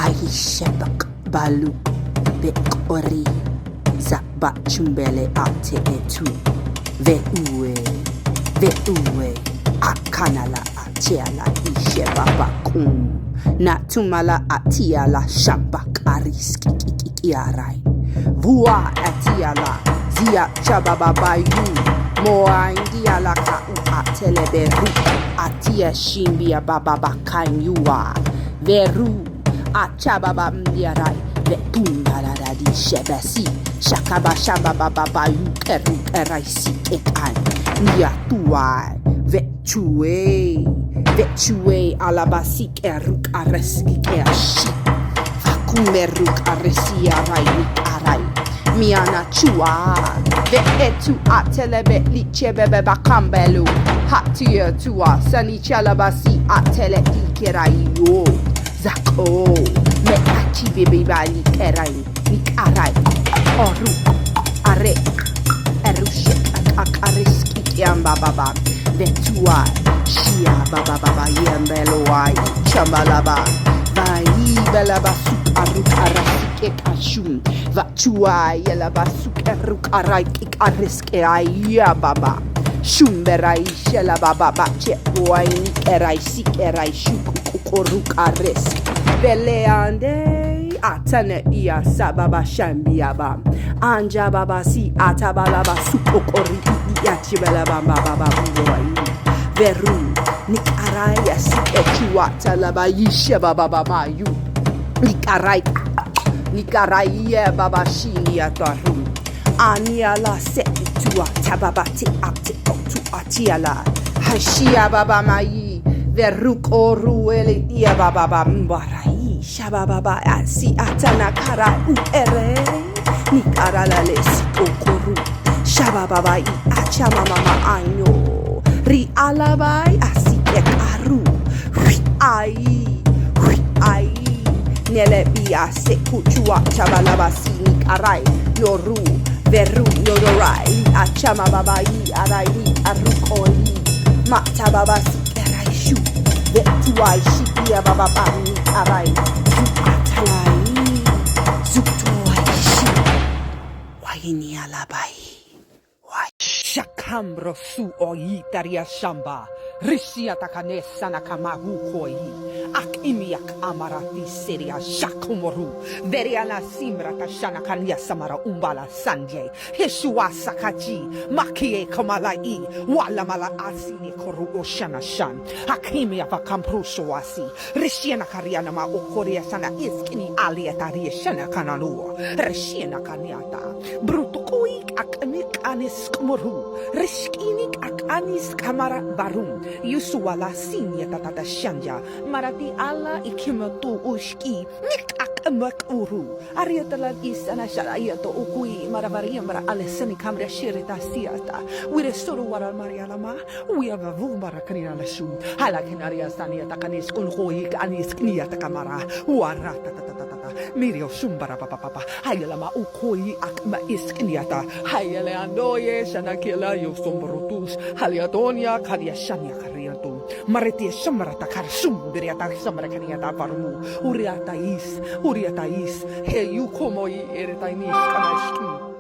Aishebak balu bekori Zaba chumbele ate etu Veue Akanala atiala ishebabakum Natumala atiala shambak ariski kikiarai Vua atiala Zia chabababayu Moa indiala ka atelberu Atia shimbia bababakanyua Veru Achababa mdiarai Vetumbala di shebesi Shakaba shababa yu keru eraisi ekai Niatuai Vetue alabasik eruk areski keashi Vakumeruk aresi arai arai Miana chua Vetu atelebe lichebebe bakambelu Hatia tua sani chalabasi atele ikerai yo Zako me achi bebe bali kerai nikarai oru are erushek akariski kiamba baba vetua shia baba baba yembeloai chamalaba vai belaba suk aruk arasike kashum vatua yelaba suk aruk arai kariske ya baba shumberai shela baba bache boy nikerai sikerai shuku koruk ares Beleande atane iya sababa shambiaba anja baba si atabalaba sukokori iya chibelaba baba boy veru nikaraya si ekiwata laba yishe baba mayu nikaraya baba shini ataru ania la se tua tababa ti ati tu atiala hashia baba mai Veruk oruele ia baba mbarai shababa asi atana kara uere ni kara la lesi okoru shababa i achama mama anyo ri alabai asi ekaru ai nele bia se kuchua chabalaba sini karai noru veru norai achama baba i arai arukoli mata baba Shu, Vetuai, Shikia Baba Bani, Arai, Zutuai, Shi, Waini Alabai, Shakambro su oi taria shamba, Rishia takanesa nakamahu koi, Ak imiak amarati seria shakumoru, Veriana simra tashana kanya samara umbala sanje, Heshua sakaji, Makie kamalai, Walamala asini koru oshana shan, Akimia vakampruso asi, Rishiana kariana ma okoria sana iskini alietaria shana kananua, Rishiana kanyata, Brutukoik akmik anis komoru, Rishkinik ak anis kamara barum, Yusuala sinya tatata shanja, Marati ala ikimatu ushki, Nik ak amak uru, Ariatalan isana shalayato ukui, Maravariamara alesani kamra shirita siata, Wiresuru waral marialama, we have a vumbara kanina lesum, Halakinaria sania takanis unhoik anis kniata kamara, Warata. Mirio sumbara papa hayalama ukoi akma iskniata hayale andoye shanakila yo sombrotus haliatonia kadia shania kariantu mareti samarata karsum biriata samara kaniata farmu uriata is he you komoi eretainis kamashki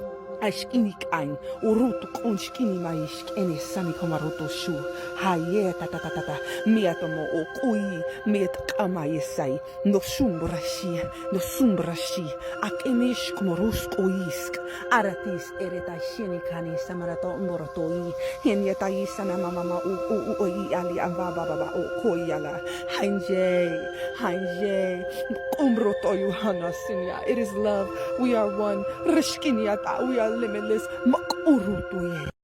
Ashkinik ein, urutuk unskini maisk ene sani komaruto shu. Haye tata, miatomo okui, miet kamayesai, no sumbrashi, ak emish komorus oisk. Aratis ereta shinikani samarato morotoi, henyeta isana mama oi ali ambaba okoyala. Hanje, umbroto yuhana sinya. It is love, we are one, rishkiniata, we are limitless, makurutuye.